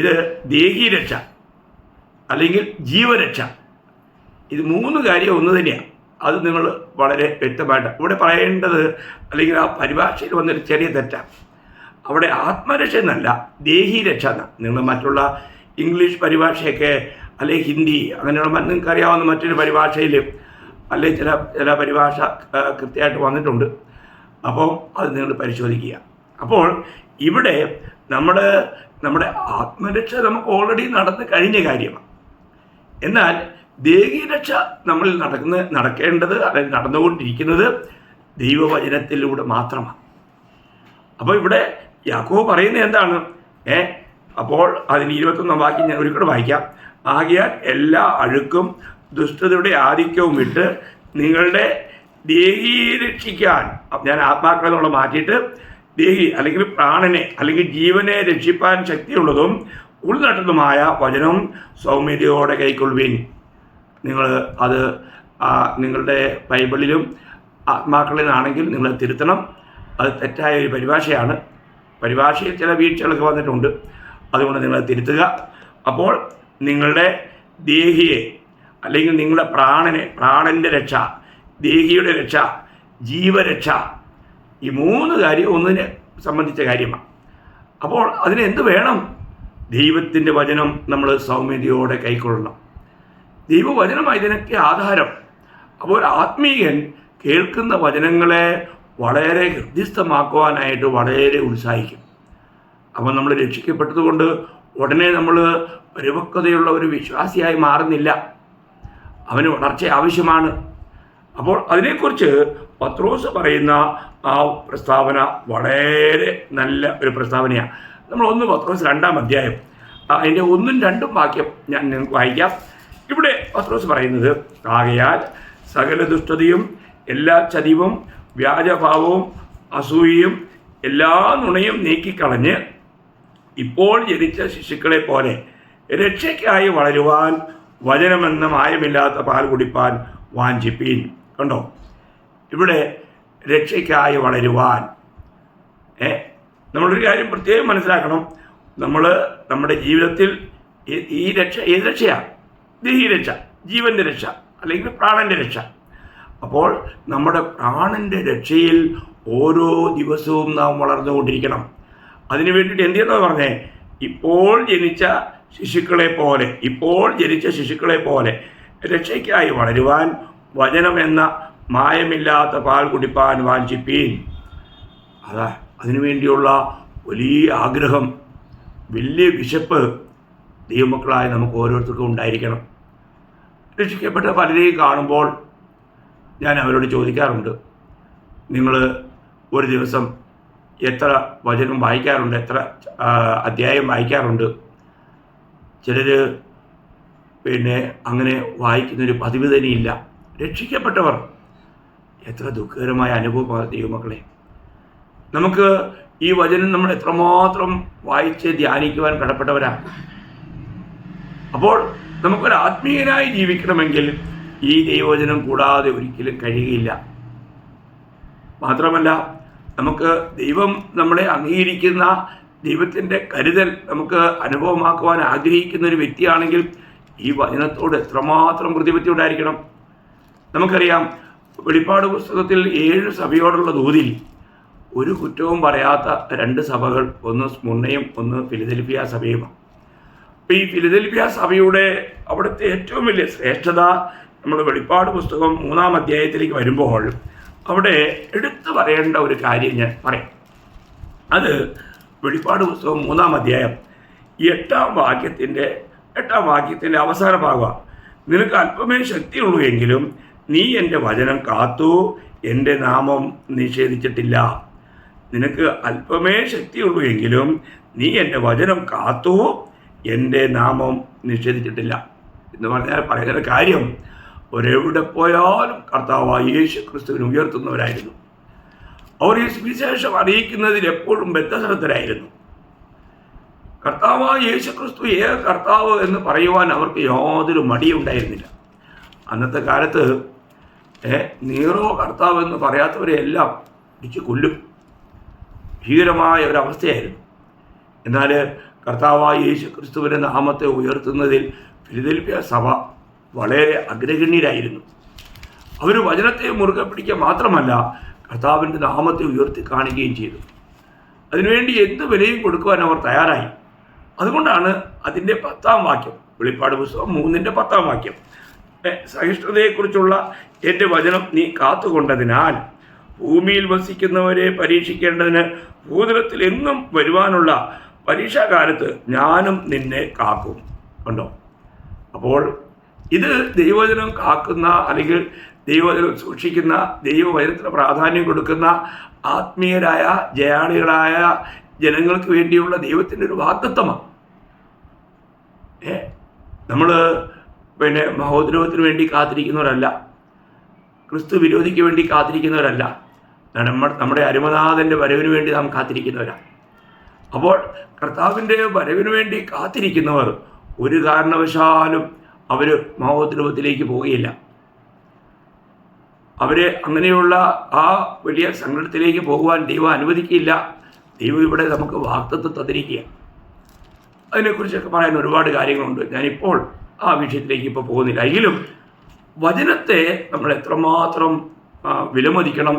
Speaker 1: ഇത് ദേഹീരക്ഷ അല്ലെങ്കിൽ ജീവരക്ഷ, ഇത് 3 കാര്യം ഒന്ന് തന്നെയാണ്. അത് നിങ്ങൾ വളരെ വ്യക്തമായിട്ട് ഇവിടെ പറയേണ്ടത്, അല്ലെങ്കിൽ ആ പരിഭാഷയിൽ വന്നൊരു ചെറിയ തെറ്റാണ്. അവിടെ ആത്മരക്ഷ എന്നല്ല, ദേഹീരക്ഷ എന്നാണ്. നിങ്ങൾ മറ്റുള്ള ഇംഗ്ലീഷ് പരിഭാഷയൊക്കെ അല്ലെങ്കിൽ ഹിന്ദി അങ്ങനെയുള്ള നിങ്ങൾക്ക് അറിയാവുന്ന മറ്റൊരു പരിഭാഷയിൽ അല്ലെങ്കിൽ ചില പരിഭാഷ കൃത്യമായിട്ട് വന്നിട്ടുണ്ട്. അപ്പോൾ അത് നിങ്ങൾ പരിശോധിക്കുക. അപ്പോൾ ഇവിടെ നമ്മുടെ ആത്മരക്ഷ നമുക്ക് ഓൾറെഡി നടന്ന് കഴിഞ്ഞ കാര്യമാണ്. എന്നാൽ ദേഹീരക്ഷ നമ്മളിൽ നടക്കേണ്ടത് അല്ലെങ്കിൽ നടന്നുകൊണ്ടിരിക്കുന്നത് ദൈവവചനത്തിലൂടെ മാത്രമാണ്. അപ്പോൾ ഇവിടെ യാക്കോബ് പറയുന്നത് എന്താണ്? അപ്പോൾ അതിന് 21-ാം വാക്യം ഞാൻ ഒരിക്കലും വായിക്കാം. ആകയാൽ എല്ലാ അഴുക്കും ദുഷ്ടതയുടെ ആധിക്യവും വിട്ട് നിങ്ങളുടെ ദേഹിയെ രക്ഷിക്കാൻ, ഞാൻ ആത്മാക്കളെ എന്നുള്ള മാറ്റിയിട്ട് ദേഹി അല്ലെങ്കിൽ പ്രാണനെ അല്ലെങ്കിൽ ജീവനെ രക്ഷിപ്പാൻ ശക്തിയുള്ളതും ഉൾനട്ടതുമായ വചനം സൗമ്യതയോടെ കൈക്കൊള്ളുവിൻ. നിങ്ങൾ അത് നിങ്ങളുടെ ബൈബിളിലും ആത്മാക്കളിലാണെങ്കിൽ നിങ്ങൾ തിരുത്തണം. അത് തെറ്റായ ഒരു പരിഭാഷയാണ്. പരിഭാഷയിൽ ചില വീഴ്ചകളൊക്കെ വന്നിട്ടുണ്ട്. അതുകൊണ്ട് നിങ്ങൾ തിരുത്തുക. അപ്പോൾ നിങ്ങളുടെ ദേഹിയെ അല്ലെങ്കിൽ നിങ്ങളുടെ പ്രാണൻ്റെ രക്ഷ, ദേഹിയുടെ രക്ഷ, ജീവരക്ഷ, ഈ 3 കാര്യം ഒന്നിനെ സംബന്ധിച്ച കാര്യമാണ്. അപ്പോൾ അതിനെന്ത് വേണം? ദൈവത്തിൻ്റെ വചനം നമ്മൾ സൗമ്യതയോടെ കൈക്കൊള്ളണം. ദൈവവചനമായി ഇതിനൊക്കെ ആധാരം. അപ്പോൾ ആത്മീയൻ കേൾക്കുന്ന വചനങ്ങളെ വളരെ ഹൃദ്യസ്ഥമാക്കുവാനായിട്ട് വളരെ ഉത്സാഹിക്കും. അപ്പോൾ നമ്മൾ രക്ഷിക്കപ്പെട്ടതുകൊണ്ട് ഉടനെ നമ്മൾ പരിപക്വതയുള്ള ഒരു വിശ്വാസിയായി മാറുന്നില്ല. അവന് വളർച്ച ആവശ്യമാണ്. അപ്പോൾ അതിനെക്കുറിച്ച് പത്രോസ് പറയുന്ന ആ പ്രസ്താവന വളരെ നല്ല ഒരു പ്രസ്താവനയാണ്. നമ്മൾ 1 പത്രോസ് 2-ാം അധ്യായം അതിൻ്റെ 1-ഉം 2-ഉം വാക്യം ഞാൻ നിങ്ങൾക്ക് വായിക്കാം. ഇവിടെ പത്രോസ് പറയുന്നത്, ആകയാൽ സകല ദുഷ്ടതയും എല്ലാ ചതിവും വ്യാജഭാവവും അസൂയയും എല്ലാ നുണയും നീക്കിക്കളഞ്ഞ് ഇപ്പോൾ ജനിച്ച ശിശുക്കളെ പോലെ രക്ഷയ്ക്കായി വളരുവാൻ വചനമെന്ന മായമില്ലാത്ത പാൽ കുടിപ്പാൻ വാഞ്ചിപ്പീൻ. കണ്ടോ, ഇവിടെ രക്ഷയ്ക്കായി വളരുവാൻ. നമ്മളൊരു കാര്യം പ്രത്യേകം മനസ്സിലാക്കണം. നമ്മുടെ ജീവിതത്തിൽ ഈ രക്ഷ ഏത് രക്ഷയാണ്? ദേഹീരക്ഷ, ജീവൻ്റെ രക്ഷ അല്ലെങ്കിൽ പ്രാണൻ്റെ രക്ഷ. അപ്പോൾ നമ്മുടെ പ്രാണൻ്റെ രക്ഷയിൽ ഓരോ ദിവസവും നാം വളർന്നുകൊണ്ടിരിക്കണം. അതിനു വേണ്ടിയിട്ട് എന്ത് ചെയ്യണമെന്ന് പറഞ്ഞേ, ഇപ്പോൾ ജനിച്ച ശിശുക്കളെ പോലെ രക്ഷയ്ക്കായി വളരുവാൻ വചനമെന്ന മായമില്ലാത്ത പാൽ കുടിപ്പാൻ വാഞ്ചിപ്പീൻ. അതിനുവേണ്ടിയുള്ള വലിയ ആഗ്രഹം, വലിയ വിശപ്പ് ദൈവമക്കളായ നമുക്ക് ഓരോരുത്തർക്കും ഉണ്ടായിരിക്കണം. രക്ഷിക്കപ്പെട്ട പലരെയും കാണുമ്പോൾ ഞാൻ അവരോട് ചോദിക്കാറുണ്ട്, നിങ്ങൾ ഒരു ദിവസം എത്ര വചനം വായിക്കാറുണ്ട്, എത്ര അധ്യായം വായിക്കാറുണ്ട്? ചിലർ അങ്ങനെ വായിക്കുന്നൊരു പതിവ് തന്നെയില്ല. രക്ഷിക്കപ്പെട്ടവർ എത്ര ദുഃഖകരമായ അനുഭവമാണ് ദൈവമക്കളെ. നമുക്ക് ഈ വചനം നമ്മൾ എത്രമാത്രം വായിച്ച് ധ്യാനിക്കുവാൻ കടപ്പെട്ടവരാണ്. അപ്പോൾ നമുക്കൊരു ആത്മീയനായി ജീവിക്കണമെങ്കിൽ ഈ ദൈവവചനം കൂടാതെ ഒരിക്കലും കഴിയുകയില്ല. മാത്രമല്ല, നമുക്ക് ദൈവം നമ്മളെ അംഗീകരിക്കുന്ന ദൈവത്തിൻ്റെ കരുതൽ നമുക്ക് അനുഭവമാക്കുവാൻ ആഗ്രഹിക്കുന്ന ഒരു വ്യക്തിയാണെങ്കിൽ ഈ വചനത്തോട് എത്രമാത്രം പ്രതിപത്തി ഉണ്ടായിരിക്കണം. നമുക്കറിയാം, വെളിപ്പാട് പുസ്തകത്തിൽ 7 സഭയോടുള്ള ദൂതിൽ ഒരു കുറ്റവും പറയാത്ത 2 സഭകൾ, ഒന്ന് സ്മുർണ്ണയും ഒന്ന് ഫിലദൽഫിയ സഭയുമാണ്. അപ്പോൾ ഈ ഫിലദൽഫിയ സഭയുടെ അവിടുത്തെ ഏറ്റവും വലിയ ശ്രേഷ്ഠത നമ്മൾ വെളിപ്പാട് പുസ്തകം 3-ാം അധ്യായത്തിലേക്ക് വരുമ്പോൾ അവിടെ എടുത്തു പറയേണ്ട ഒരു കാര്യം ഞാൻ പറയാം. അത് വെളിപ്പാട് പുസ്തകം 3-ാം അധ്യായം 8-ാം വാക്യത്തിൻ്റെ അവസാന ഭാഗമാണ്. നിനക്ക് അല്പമേ ശക്തിയുള്ളൂ എങ്കിലും നീ എൻ്റെ വചനം കാത്തു, എൻ്റെ നാമം നിഷേധിച്ചിട്ടില്ല. നിനക്ക് അല്പമേ ശക്തിയുള്ളൂ എങ്കിലും നീ എൻ്റെ വചനം കാത്തു, എൻ്റെ നാമം നിഷേധിച്ചിട്ടില്ല എന്ന് പറഞ്ഞാൽ പറയുന്ന കാര്യം, ഒരെവിടെ പോയാലും കർത്താവായ യേശു ക്രിസ്തുവിനെ ഉയർത്തുന്നവരായിരുന്നു. അവർ ഈ സുവിശേഷം അറിയിക്കുന്നതിൽ എപ്പോഴും ബദ്ധശ്രദ്ധരായിരുന്നു. കർത്താവായ യേശു ക്രിസ്തു ഏക കർത്താവ് എന്ന് പറയുവാൻ അവർക്ക് യാതൊരു മടിയുണ്ടായിരുന്നില്ല. അന്നത്തെ കാലത്ത് നീറോ കർത്താവ് എന്ന് പറയാത്തവരെയെല്ലാം ഇടിച്ചു കൊല്ലും. ഭീകരമായ ഒരവസ്ഥയായിരുന്നു. എന്നാൽ കർത്താവായ യേശു ക്രിസ്തുവിൻ്റെ നാമത്തെ ഉയർത്തുന്നതിൽ ഫിലദൽഫിയ സഭ വളരെ അഗ്രഗണ്യരായിരുന്നു. അവർ വചനത്തെ മുറുകെ പിടിക്കുക മാത്രമല്ല, കർത്താവിൻ്റെ നാമത്തെ ഉയർത്തി കാണുകയും ചെയ്തു. അതിനുവേണ്ടി എന്ത് വിലയും കൊടുക്കുവാൻ അവർ തയ്യാറായി. അതുകൊണ്ടാണ് അതിൻ്റെ 10-ാം വാക്യം, വെളിപ്പാട് പുസ്തകം 3-ന്റെ 10-ാം വാക്യം, സഹിഷ്ണുതയെക്കുറിച്ചുള്ള എൻ്റെ വചനം നീ കാത്തുകൊണ്ടതിനാൽ ഭൂമിയിൽ വസിക്കുന്നവരെ പരീക്ഷിക്കേണ്ടതിന് ഭൂതലത്തിൽ എങ്ങും വരുവാനുള്ള പരീക്ഷാകാലത്ത് ഞാനും നിന്നെ കാക്കും. കണ്ടോ? അപ്പോൾ ഇത് ദൈവവചനം കാക്കുന്ന, അല്ലെങ്കിൽ ദൈവവചനം സൂക്ഷിക്കുന്ന, ദൈവവചനത്തിന് പ്രാധാന്യം കൊടുക്കുന്ന ആത്മീയരായ ജയാളികളായ ജനങ്ങൾക്ക് വേണ്ടിയുള്ള ദൈവത്തിൻ്റെ ഒരു വാഗ്ദത്തമാണ്. നമ്മൾ മഹോദ്രവത്തിന് വേണ്ടി കാത്തിരിക്കുന്നവരല്ല, ക്രിസ്തു വിരോധിക്ക് വേണ്ടി കാത്തിരിക്കുന്നവരല്ല, നമ്മുടെ അരുമനാഥൻ്റെ വരവിന് വേണ്ടി നാം കാത്തിരിക്കുന്നവരാണ്. അപ്പോൾ കർത്താവിൻ്റെ വരവിന് വേണ്ടി കാത്തിരിക്കുന്നവർ ഒരു കാരണവശാലും അവർ മഹോദ്രവത്തിലേക്ക് പോവുകയില്ല. അവരെ അങ്ങനെയുള്ള ആ വലിയ സങ്കടത്തിലേക്ക് പോകുവാൻ ദൈവം അനുവദിക്കില്ല. ദൈവം ഇവിടെ നമുക്ക് വാഗ്ദത്തം തന്നിരിക്കുക. അതിനെക്കുറിച്ചൊക്കെ പറയാൻ ഒരുപാട് കാര്യങ്ങളുണ്ട്. ഞാനിപ്പോൾ ആ വിഷയത്തിലേക്ക് ഇപ്പോൾ പോകുന്നില്ല. എങ്കിലും വചനത്തെ നമ്മൾ എത്രമാത്രം വിലമതിക്കണം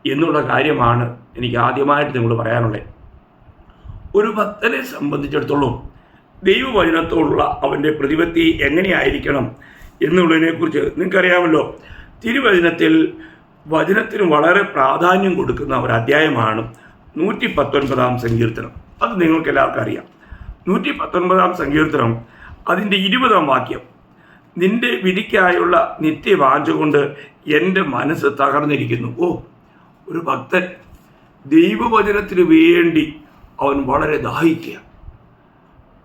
Speaker 1: എന്നുള്ള കാര്യമാണ് എനിക്ക് ആദ്യമായിട്ട് നിങ്ങളോട് പറയാനുള്ളത്. ഒരു ഭക്തനെ സംബന്ധിച്ചിടത്തോളം ദൈവവചനത്തോടുള്ള അവൻ്റെ പ്രതിപത്തി എങ്ങനെയായിരിക്കണം എന്നുള്ളതിനെക്കുറിച്ച് നിങ്ങൾക്കറിയാമല്ലോ. തിരുവചനത്തിൽ വചനത്തിന് വളരെ പ്രാധാന്യം കൊടുക്കുന്ന ഒരു അധ്യായമാണ് 119-ാം സങ്കീർത്തനം. അത് നിങ്ങൾക്ക് എല്ലാവർക്കും അറിയാം. 119-ാം സങ്കീർത്തനം അതിൻ്റെ 20-ാം വാക്യം, നിന്റെ വിധിക്കായുള്ള നിത്യവാഞ്ച കൊണ്ട് എൻ്റെ മനസ്സ് തകർന്നിരിക്കുന്നു. ഒരു ഭക്തൻ ദൈവവചനത്തിന് വേണ്ടി അവൻ വളരെ ദാഹിക്കുക,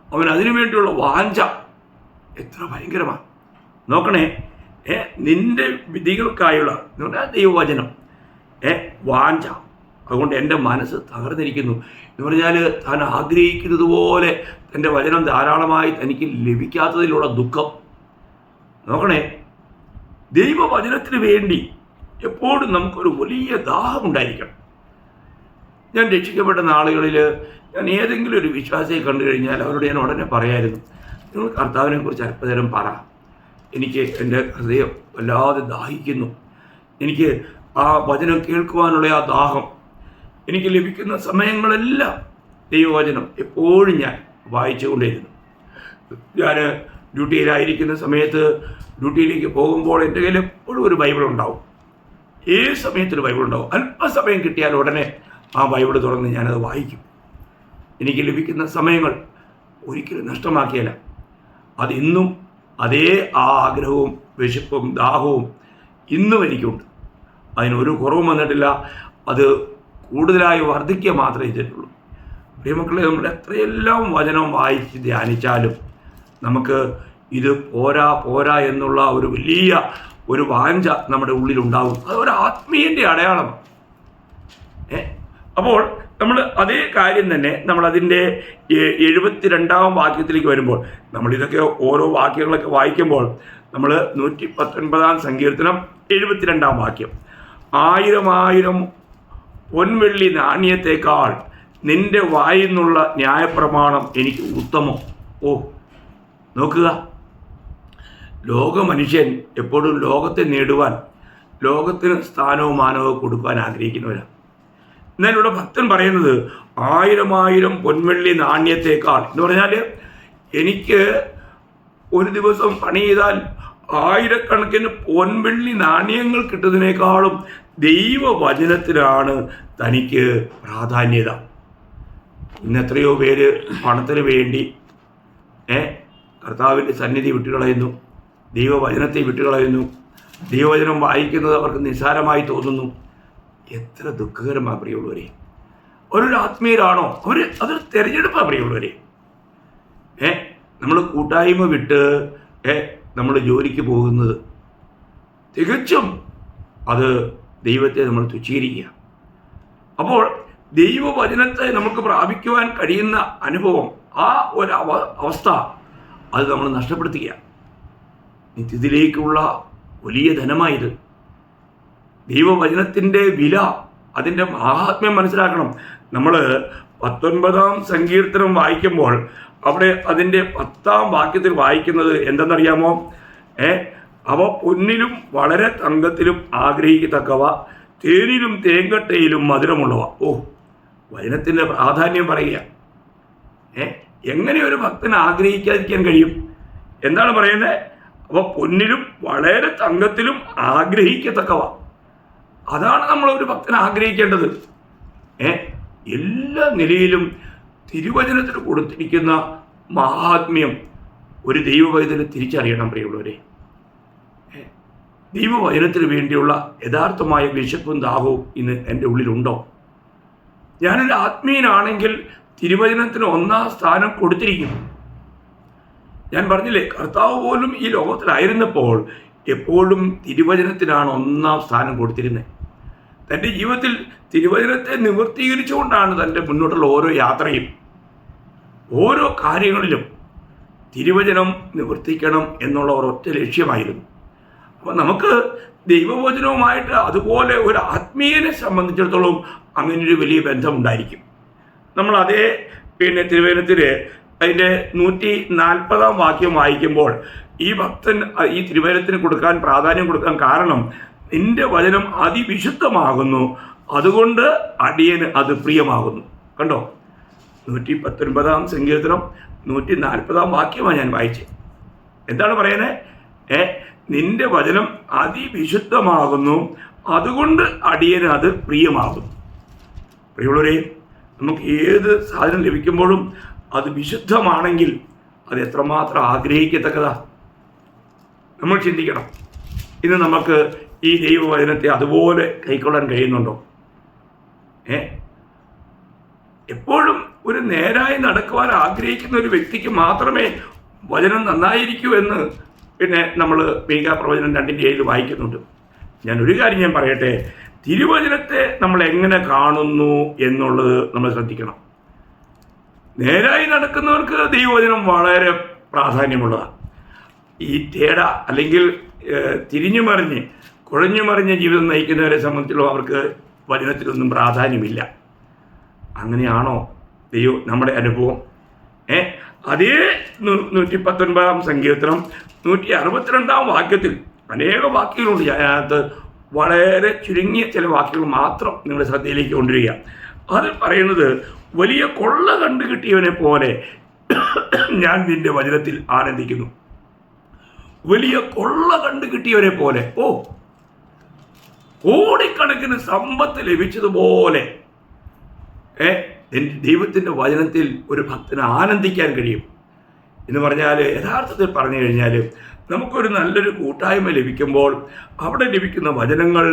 Speaker 1: അവൻ അതിനു വേണ്ടിയുള്ള വാഞ്ച എത്ര ഭയങ്കരമാണ് നോക്കണേ. നിന്റെ വിധികൾക്കായുള്ള ദൈവവചനം വാഞ്ച, അതുകൊണ്ട് എൻ്റെ മനസ്സ് തകർന്നിരിക്കുന്നു എന്ന് പറഞ്ഞാൽ താൻ ആഗ്രഹിക്കുന്നത് പോലെ തൻ്റെ വചനം ധാരാളമായി തനിക്ക് ലഭിക്കാത്തതിലുള്ള ദുഃഖം. നോക്കണേ, ദൈവവചനത്തിന് വേണ്ടി എപ്പോഴും നമുക്കൊരു വലിയ ദാഹമുണ്ടായിരിക്കണം. ഞാൻ രക്ഷിക്കപ്പെട്ട നാളുകളിൽ ഞാൻ ഏതെങ്കിലും ഒരു വിശ്വാസിയെ കണ്ടു കഴിഞ്ഞാൽ അവരോട് ഞാൻ ഉടനെ പറയായിരുന്നു, നിങ്ങൾ കർത്താവിനെ കുറിച്ച് അല്പനേരം പറ, എനിക്ക് എൻ്റെ ഹൃദയം വല്ലാതെ ദാഹിക്കുന്നു, എനിക്ക് ആ വചനം കേൾക്കുവാനുള്ള ആ ദാഹം എനിക്ക് ലഭിക്കുന്ന സമയങ്ങളെല്ലാം ദൈവവചനം എപ്പോഴും ഞാൻ വായിച്ചുകൊണ്ടേയിരുന്നു. ഞാൻ ഡ്യൂട്ടിയിലായിരിക്കുന്ന സമയത്ത് ഡ്യൂട്ടിയിലേക്ക് പോകുമ്പോൾ എൻ്റെ കയ്യിൽ എപ്പോഴും ഒരു ബൈബിൾ ഉണ്ടാവും. ഏത് സമയത്തൊരു ബൈബിൾ ഉണ്ടാവും. അല്പസമയം കിട്ടിയാൽ ഉടനെ ആ ബൈബിൾ തുറന്ന് ഞാനത് വായിക്കും. എനിക്ക് ലഭിക്കുന്ന സമയങ്ങൾ ഒരിക്കലും നഷ്ടമാക്കിയല്ല. അതിന്നും അതേ ആ ആഗ്രഹവും വിശപ്പും ദാഹവും ഇന്നും എനിക്കുണ്ട്. അതിനൊരു കുറവും വന്നിട്ടില്ല. അത് കൂടുതലായി വർദ്ധിക്കുക മാത്രമേ ചെയ്തിട്ടുള്ളൂ. പ്രിയമക്കളെ, നമ്മൾ എത്രയെല്ലാം വചനം വായിച്ച് ധ്യാനിച്ചാലും നമുക്ക് ഇത് പോരാ എന്നുള്ള ഒരു വലിയ ഒരു വാഞ്ച നമ്മുടെ ഉള്ളിലുണ്ടാകും. അതൊരു ആത്മീയൻ്റെ അടയാളമാണ്. അപ്പോൾ നമ്മൾ അതേ കാര്യം തന്നെ നമ്മളതിൻ്റെ 72-ാം വാക്യത്തിലേക്ക് വരുമ്പോൾ നമ്മളിതൊക്കെ ഓരോ വാക്യങ്ങളൊക്കെ വായിക്കുമ്പോൾ നമ്മൾ 119-ാം സങ്കീർത്തനം 72-ാം വാക്യം, 1000 പൊൻവെള്ളി നാണ്യത്തേക്കാൾ നിന്റെ വായിൽ നിന്നുള്ള ന്യായപ്രമാണം എനിക്ക് ഉത്തമം. നോക്കുക, ലോകമനുഷ്യൻ എപ്പോഴും ലോകത്തെ നേടുവാൻ, ലോകത്തിന് സ്ഥാനവും മാനവും കൊടുക്കാൻ ആഗ്രഹിക്കുന്നവരാണ്. എന്നാൽ ഇവിടെ ഭക്തൻ പറയുന്നത് 1000 പൊൻവെള്ളി നാണ്യത്തേക്കാൾ എന്ന് പറഞ്ഞാൽ എനിക്ക് ഒരു ദിവസം പണി ചെയ്താൽ 1000കണക്കിന് പൊൻവെള്ളി നാണ്യങ്ങൾ കിട്ടുന്നതിനേക്കാളും ദൈവവചനത്തിലാണ് തനിക്ക് പ്രാധാന്യത. ഇന്ന് എത്രയോ പേര് പണത്തിന് വേണ്ടി കർത്താവിൻ്റെ സന്നിധി വിട്ടുകളയുന്നു, ദൈവവചനത്തെ വിട്ടുകളയുന്നു. ദൈവവചനം വായിക്കുന്നത് അവർക്ക് നിസ്സാരമായി തോന്നുന്നു. എത്ര ദുഃഖകരമാണ് പ്രിയമുള്ളവരെ. ഒരു ആത്മീയരാണോ അതൊരു തിരഞ്ഞെടുപ്പാണ് പ്രിയമുള്ളവരെ. നമ്മൾ കൂട്ടായ്മ വിട്ട് നമ്മൾ ജോലിക്ക് പോകുന്നത് തികച്ചും അത് ദൈവത്തെ നമ്മൾ തുച്ഛീകരിക്കുക. അപ്പോൾ ദൈവവചനത്തെ നമുക്ക് പ്രാപിക്കുവാൻ കഴിയുന്ന അനുഭവം, ആ ഒരു അവസ്ഥ അത് നമ്മൾ നഷ്ടപ്പെടുത്തുക. നിത്യത്തിലേക്കുള്ള വലിയ ധനമായത്. ദൈവവചനത്തിൻ്റെ വില, അതിൻ്റെ മഹാത്മ്യം മനസ്സിലാക്കണം. നമ്മൾ 19-ാം സങ്കീർത്തനം വായിക്കുമ്പോൾ അവിടെ അതിൻ്റെ 10-ാം വാക്യത്തിൽ വായിക്കുന്നത് എന്തെന്നറിയാമോ? അവ പൊന്നിലും വളരെ തങ്കത്തിലും ആഗ്രഹിക്കത്തക്കവ, തേനിലും തേങ്കട്ടയിലും മധുരമുള്ളവ. വചനത്തിൻ്റെ പ്രാധാന്യം പറയുക. എങ്ങനെ ഒരു ഭക്തന് ആഗ്രഹിക്കാതിരിക്കാൻ കഴിയും? എന്താണ് പറയുന്നത്? അവ പൊന്നിലും വളരെ തങ്കത്തിലും ആഗ്രഹിക്കത്തക്കവ. അതാണ് നമ്മളൊരു ഭക്തന് ആഗ്രഹിക്കേണ്ടത്. എല്ലാ നിലയിലും തിരുവചനത്തിന് കൊടുത്തിരിക്കുന്ന മഹാത്മ്യം ഒരു ദൈവവചനത്തിന് തിരിച്ചറിയണം പ്രിയമുള്ളവരെ. ദൈവവചനത്തിന് വേണ്ടിയുള്ള യഥാർത്ഥമായ വിശപ്പും ദാഹവും ഇന്ന് എൻ്റെ ഉള്ളിലുണ്ടോ? ഞാനൊരു ആത്മീയനാണെങ്കിൽ തിരുവചനത്തിന് 1-ാം സ്ഥാനം കൊടുത്തിരിക്കുന്നു. ഞാൻ പറഞ്ഞില്ലേ, കർത്താവ് പോലും ഈ ലോകത്തിലായിരുന്നപ്പോൾ എപ്പോഴും തിരുവചനത്തിനാണ് 1-ാം സ്ഥാനം കൊടുത്തിരുന്നത്. തൻ്റെ ജീവിതത്തിൽ തിരുവചനത്തെ നിവൃത്തീകരിച്ചുകൊണ്ടാണ് തൻ്റെ മുന്നോട്ടുള്ള ഓരോ യാത്രയും, ഓരോ കാര്യങ്ങളിലും തിരുവചനം നിവർത്തിക്കണം എന്നുള്ള ഒരൊറ്റ ലക്ഷ്യമായിരുന്നു. അപ്പോൾ നമുക്ക് ദൈവവചനവുമായിട്ട് അതുപോലെ ഒരു ആത്മീയനെ സംബന്ധിച്ചിടത്തോളം അങ്ങനൊരു വലിയ ബന്ധമുണ്ടായിരിക്കും. നമ്മൾ അതേ തിരുവചനത്തിൽ അതിൻ്റെ 140-ാം വാക്യം വായിക്കുമ്പോൾ ഈ ഭക്തൻ ഈ തിരുവചനത്തിന് കൊടുക്കാൻ പ്രാധാന്യം കൊടുക്കാൻ കാരണം, നിന്റെ വചനം അതിവിശുദ്ധമാകുന്നു, അതുകൊണ്ട് അടിയന് അത് പ്രിയമാകുന്നു. കണ്ടോ, 119-ാം സങ്കീർത്തനം 140-ാം വാക്യമാണ് ഞാൻ വായിച്ചത്. എന്താണ് പറയുന്നത്? നിന്റെ വചനം അതിവിശുദ്ധമാകുന്നു, അതുകൊണ്ട് അടിയന് അത് പ്രിയമാകുന്നു. പ്രിയമുള്ളവരെ, നമുക്ക് ഏത് സാധനം ലഭിക്കുമ്പോഴും അത് വിശുദ്ധമാണെങ്കിൽ അത് എത്രമാത്രം ആഗ്രഹിക്കത്തക്കതാ നമ്മൾ ചിന്തിക്കണം. ഇന്ന് നമുക്ക് ഈ ദൈവവചനത്തെ അതുപോലെ കൈക്കൊള്ളാൻ കഴിയുന്നുണ്ടോ? എപ്പോഴും ഒരു നേരായി നടക്കുവാൻ ആഗ്രഹിക്കുന്ന ഒരു വ്യക്തിക്ക് മാത്രമേ വചനം നന്നായിരിക്കൂ എന്ന് നമ്മൾ മീകാ പ്രവചനം 2:7 വായിക്കുന്നുണ്ട്. ഞാനൊരു കാര്യം ഞാൻ പറയട്ടെ, തിരുവചനത്തെ നമ്മൾ എങ്ങനെ കാണുന്നു എന്നുള്ളത് നമ്മൾ ശ്രദ്ധിക്കണം. നേരായി നടക്കുന്നവർക്ക് ദൈവവചനം വളരെ പ്രാധാന്യമുള്ളതാണ്. ഈ അല്ലെങ്കിൽ തിരിഞ്ഞുമറിഞ്ഞ് കുഴഞ്ഞുമറിഞ്ഞ ജീവിതം നയിക്കുന്നവരെ സംബന്ധിച്ചുള്ള അവർക്ക് വചനത്തിലൊന്നും പ്രാധാന്യമില്ല. അങ്ങനെയാണോ നമ്മുടെ അനുഭവം? അതേ 119-ാം സങ്കീർത്തനം 162-ാം വാക്യത്തിൽ അനേക വാക്യങ്ങളുണ്ട്. അതിനകത്ത് വളരെ ചുരുങ്ങിയ ചില വാക്കുകൾ മാത്രം നിങ്ങളുടെ ശ്രദ്ധയിലേക്ക് കൊണ്ടുവരിക. അത് പറയുന്നത്, വലിയ കൊള്ള കണ്ടു കിട്ടിയവനെ പോലെ ഞാൻ നിന്റെ വചനത്തിൽ ആനന്ദിക്കുന്നു. വലിയ കൊള്ള കണ്ടു കിട്ടിയവനെ പോലെ, കോടിക്കണക്കിന് സമ്പത്ത് ലഭിച്ചതുപോലെ ദൈവത്തിൻ്റെ വചനത്തിൽ ഒരു ഭക്തന് ആനന്ദിക്കാൻ കഴിയും എന്ന് പറഞ്ഞാൽ, യഥാർത്ഥത്തിൽ പറഞ്ഞു കഴിഞ്ഞാൽ നമുക്കൊരു നല്ലൊരു കൂട്ടായ്മ ലഭിക്കുമ്പോൾ അവിടെ ലഭിക്കുന്ന വചനങ്ങൾ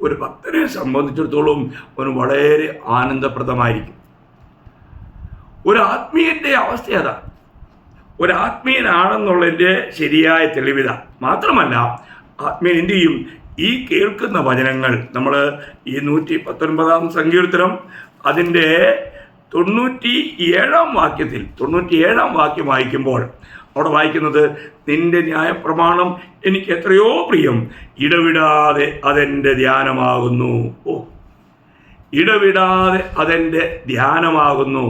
Speaker 1: ഒരു ഭക്തനെ സംബന്ധിച്ചിടത്തോളം അവന് വളരെ ആനന്ദപ്രദമായിരിക്കും. ഒരു ആത്മീയൻ്റെ അവസ്ഥ അതാണ്. ഒരു ആത്മീയനാണെന്നുള്ളതിൻ്റെ ശരിയായ തെളിവിത. മാത്രമല്ല, ആത്മീയൻ എന്ത് ചെയ്യും? ഈ കേൾക്കുന്ന വചനങ്ങൾ നമ്മൾ ഈ 119 സങ്കീർത്തനം അതിൻ്റെ 97 വാക്യം വായിക്കുമ്പോൾ അവിടെ വായിക്കുന്നത്, നിന്റെ ന്യായപ്രമാണം എനിക്ക് എത്രയോ പ്രിയം, ഇടവിടാതെ അതെൻ്റെ ധ്യാനമാകുന്നു. ഇടവിടാതെ അതെൻ്റെ ധ്യാനമാകുന്നു.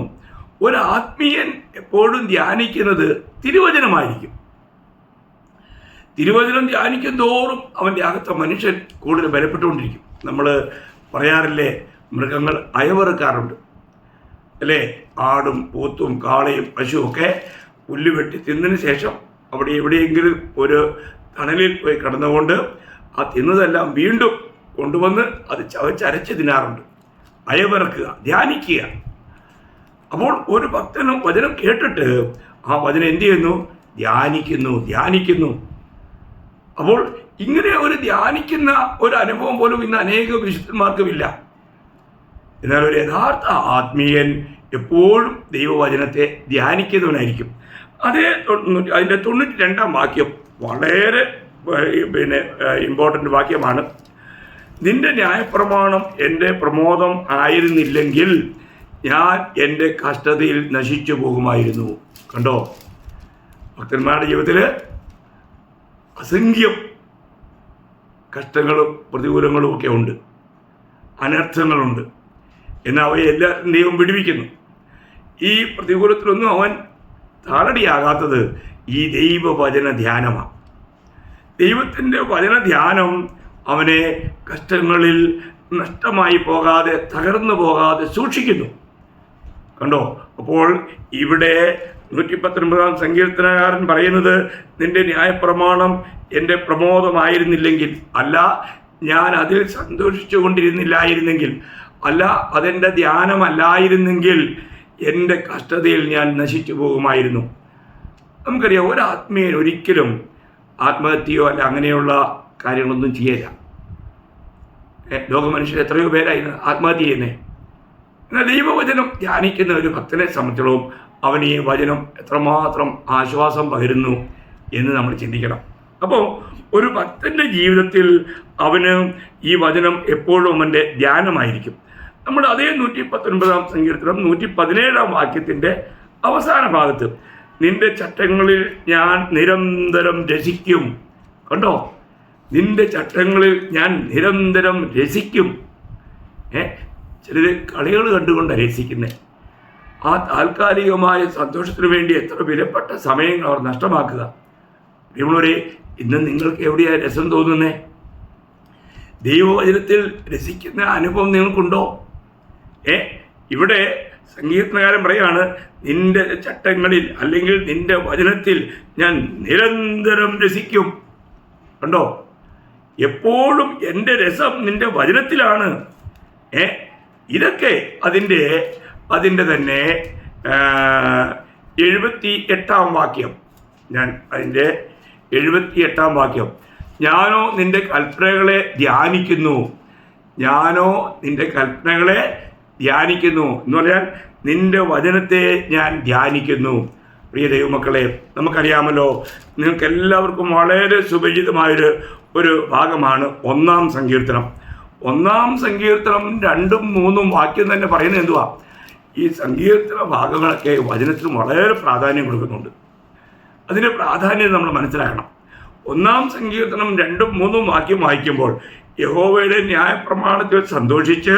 Speaker 1: ഒരു ആത്മീയൻ എപ്പോഴും ധ്യാനിക്കുന്നത് തിരുവചനമായിരിക്കും. തിരുവചനം ധ്യാനിക്കും തോറും അവൻ്റെ അകത്തെ മനുഷ്യൻ കൂടുതൽ ബലപ്പെട്ടുകൊണ്ടിരിക്കും. നമ്മൾ പറയാറില്ലേ, മൃഗങ്ങൾ അയവറുക്കാറുണ്ട് അല്ലേ? ആടും പോത്തും കാളയും പശുവൊക്കെ പുല്ല് വെട്ടി തിന്നതിന് ശേഷം അവിടെ എവിടെയെങ്കിലും ഒരു തണലിൽ പോയി കിടന്നുകൊണ്ട് ആ തിന്നതെല്ലാം വീണ്ടും കൊണ്ടുവന്ന് അത് ചവച്ചരച്ച് തിന്നാറുണ്ട്. അയവിറക്കുക, ധ്യാനിക്കുക. അപ്പോൾ ഒരു ഭക്തനും വചനം കേട്ടിട്ട് ആ വചനം എന്ത് ചെയ്യുന്നു? ധ്യാനിക്കുന്നു. അപ്പോൾ ഇങ്ങനെ ഒരു ധ്യാനിക്കുന്ന ഒരു അനുഭവം പോലും ഇന്ന് അനേക വിശുദ്ധന്മാർക്കുമില്ല. എന്നാൽ ഒരു യഥാർത്ഥ ആത്മീയൻ എപ്പോഴും ദൈവവചനത്തെ ധ്യാനിക്കുന്നവനായിരിക്കും. അതിൻ്റെ 92 വാക്യം വളരെ ഇമ്പോർട്ടൻ്റ് വാക്യമാണ്. നിന്റെ ന്യായപ്രമാണം എൻ്റെ പ്രമോദം ആയിരുന്നില്ലെങ്കിൽ ഞാൻ എൻ്റെ കഷ്ടതയിൽ നശിച്ചു പോകുമായിരുന്നു. കണ്ടോ, ഭക്തന്മാരുടെ ജീവിതത്തിൽ അസംഖ്യം കഷ്ടങ്ങളും പ്രതികൂലങ്ങളും ഒക്കെ ഉണ്ട്, അനർത്ഥങ്ങളുണ്ട്. എന്നാൽ അവയെല്ലാം ദൈവം വിടുവിക്കുന്നു. ഈ പ്രതികൂലത്തിലൊന്നും അവൻ താളടിയാകാത്തത് ഈ ദൈവവചന ധ്യാനമാണ്. ദൈവത്തിൻ്റെ വചനധ്യാനം അവനെ കഷ്ടങ്ങളിൽ നഷ്ടമായി പോകാതെ, തകർന്നു പോകാതെ സൂക്ഷിക്കുന്നു. കണ്ടോ, അപ്പോൾ ഇവിടെ 119 സങ്കീർത്തനകാരൻ പറയുന്നത്, നിന്റെ ന്യായപ്രമാണം എൻ്റെ പ്രമോദമായിരുന്നില്ലെങ്കിൽ, അല്ല ഞാൻ അതിൽ സന്തോഷിച്ചു കൊണ്ടിരുന്നില്ലായിരുന്നെങ്കിൽ, അല്ല അതെൻ്റെ ധ്യാനമല്ലായിരുന്നെങ്കിൽ എൻ്റെ കഷ്ടതയിൽ ഞാൻ നശിച്ചു പോകുമായിരുന്നു. നമുക്കറിയാം, ഒരു ആത്മീയൻ ഒരിക്കലും ആത്മഹത്യയോ അല്ല അങ്ങനെയുള്ള കാര്യങ്ങളൊന്നും ചെയ്യില്ല. ലോകമനുഷ്യർ എത്രയോ പേരായി ആത്മഹത്യ ചെയ്യുന്നത്. എന്നാൽ ദൈവവചനം ധ്യാനിക്കുന്ന ഒരു ഭക്തനെ സംബന്ധിച്ചിടത്തോളം അവൻ ഈ വചനം എത്രമാത്രം ആശ്വാസം പകരുന്നു എന്ന് നമ്മൾ ചിന്തിക്കണം. അപ്പോൾ ഒരു ഭക്തൻ്റെ ജീവിതത്തിൽ അവന് ഈ വചനം എപ്പോഴും അവൻ്റെ ധ്യാനമായിരിക്കും. നമ്മൾ അതേ 119 സങ്കീർത്തനം 117 വാക്യത്തിൻ്റെ അവസാന ഭാഗത്ത്, നിന്റെ ചട്ടങ്ങളിൽ ഞാൻ നിരന്തരം രസിക്കും. കണ്ടോ, നിന്റെ ചട്ടങ്ങളിൽ ഞാൻ നിരന്തരം രസിക്കും. ചിലർ കളികൾ കണ്ടുകൊണ്ടാണ് രസിക്കുന്നത്. ആ താൽക്കാലികമായ സന്തോഷത്തിന് വേണ്ടി എത്ര വിലപ്പെട്ട സമയങ്ങൾ അവർ നഷ്ടമാക്കുക. പ്രിയമുള്ളവരെ, ഇന്ന് നിങ്ങൾക്ക് എവിടെയാണ് രസം തോന്നുന്നേ? ദൈവവചനത്തിൽ രസിക്കുന്ന അനുഭവം നിങ്ങൾക്കുണ്ടോ? ഇവിടെ സങ്കീർത്തനകാരൻ പറയാണ്, നിന്റെ ചട്ടങ്ങളിൽ അല്ലെങ്കിൽ നിന്റെ വചനത്തിൽ ഞാൻ നിരന്തരം രസിക്കും. കണ്ടോ, എപ്പോഴും എൻ്റെ രസം നിന്റെ വചനത്തിലാണ്. ഇതൊക്കെ അതിൻ്റെ തന്നെ 78 വാക്യം, ഞാൻ അതിൻ്റെ 78 വാക്യം, ഞാനോ നിന്റെ കൽപ്പനകളെ ധ്യാനിക്കുന്നു എന്ന് പറഞ്ഞാൽ നിന്റെ വചനത്തെ ഞാൻ ധ്യാനിക്കുന്നു. പ്രിയ ദൈവമക്കളെ, നമുക്കറിയാമല്ലോ, നിങ്ങൾക്ക് എല്ലാവർക്കും വളരെ സുപരിചിതമായൊരു ഭാഗമാണ് 1-ാം സങ്കീർത്തനം. 1-ാം സങ്കീർത്തനം 2ഉം 3ഉം വാക്യം തന്നെ പറയുന്നത് എന്തുവാ? ഈ സങ്കീർത്തന ഭാഗങ്ങളൊക്കെ വചനത്തിന് വളരെ പ്രാധാന്യം കൊടുക്കുന്നുണ്ട്. അതിൻ്റെ പ്രാധാന്യം നമ്മൾ മനസ്സിലാക്കണം. 1-ാം സങ്കീർത്തനം 2ഉം 3ഉം വാക്യം വായിക്കുമ്പോൾ, യഹോവയുടെ ന്യായപ്രമാണത്തിൽ സന്തോഷിച്ച്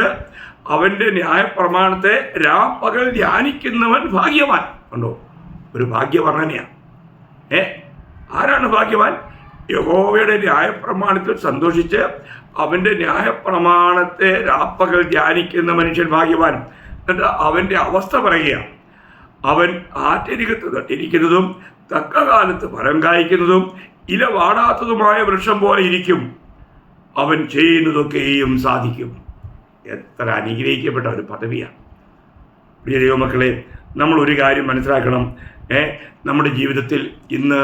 Speaker 1: അവൻ്റെ ന്യായപ്രമാണത്തെ രാപ്പകൽ ധ്യാനിക്കുന്നവൻ ഭാഗ്യവാൻ. കണ്ടോ, ഒരു ഭാഗ്യവർണ്ണനയാണ്. ആരാണ് ഭാഗ്യവാൻ? യഹോവയുടെ ന്യായപ്രമാണത്തിൽ സന്തോഷിച്ച് അവൻ്റെ ന്യായപ്രമാണത്തെ രാപ്പകൽ ധ്യാനിക്കുന്ന മനുഷ്യൻ ഭാഗ്യവാൻ. എന്നിട്ട് അവൻ്റെ അവസ്ഥ പറയുക, അവൻ ആറ്റരികത്ത് നട്ടിരിക്കുന്നതും തക്ക കാലത്ത് ഫലം കായ്ക്കുന്നതും ഇല വാടാത്തതുമായ വൃക്ഷം പോലെ ഇരിക്കും. അവൻ ചെയ്യുന്നതൊക്കെയും സാധിക്കും. എത്ര അനുഗ്രഹിക്കപ്പെട്ട ഒരു പദവിയാണ്. പ്രിയ ദൈവമക്കളെ, നമ്മൾ ഒരു കാര്യം മനസ്സിലാക്കണം. നമ്മുടെ ജീവിതത്തിൽ ഇന്ന്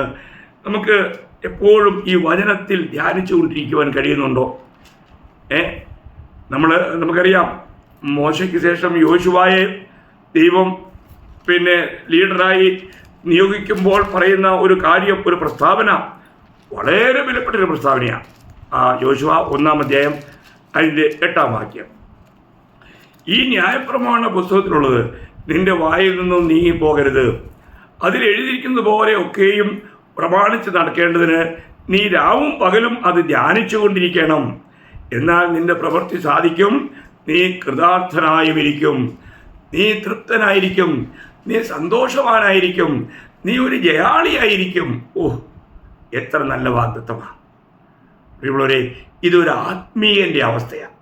Speaker 1: നമുക്ക് എപ്പോഴും ഈ വചനത്തിൽ ധ്യാനിച്ചു കൊണ്ടിരിക്കുവാൻ കഴിയുന്നുണ്ടോ? നമുക്കറിയാം, മോശയ്ക്ക് ശേഷം യോശുവയെ ദൈവം ലീഡറായി നിയോഗിക്കുമ്പോൾ പറയുന്ന ഒരു കാര്യം, ഒരു പ്രസ്താവന, വളരെ വിലപ്പെട്ടൊരു പ്രസ്താവനയാണ്. യോശുവ 1-ാം അധ്യായം അതിൻ്റെ 8-ാം വാക്യം. ഈ ന്യായപ്രമാണ പുസ്തകത്തിലുള്ളത് നിന്റെ വായിൽ നിന്നും നീങ്ങിപ്പോകരുത്. അതിൽ എഴുതിയിരിക്കുന്നത് പോലെ ഒക്കെയും പ്രമാണിച്ച് നടക്കേണ്ടതിന് നീ രാവും പകലും അത് ധ്യാനിച്ചു കൊണ്ടിരിക്കണം. എന്നാൽ നിന്റെ പ്രവൃത്തി സാധിക്കും, നീ കൃതാർത്ഥനായുമിരിക്കും, നീ തൃപ്തനായിരിക്കും, നീ സന്തോഷവാനായിരിക്കും, നീ ഒരു ജയാളിയായിരിക്കും. എത്ര നല്ല വാഗ്ദത്തമാണ് പ്രിയമുള്ളവരെ. ഇതൊരു ആത്മീയൻ്റെ അവസ്ഥയാണ്.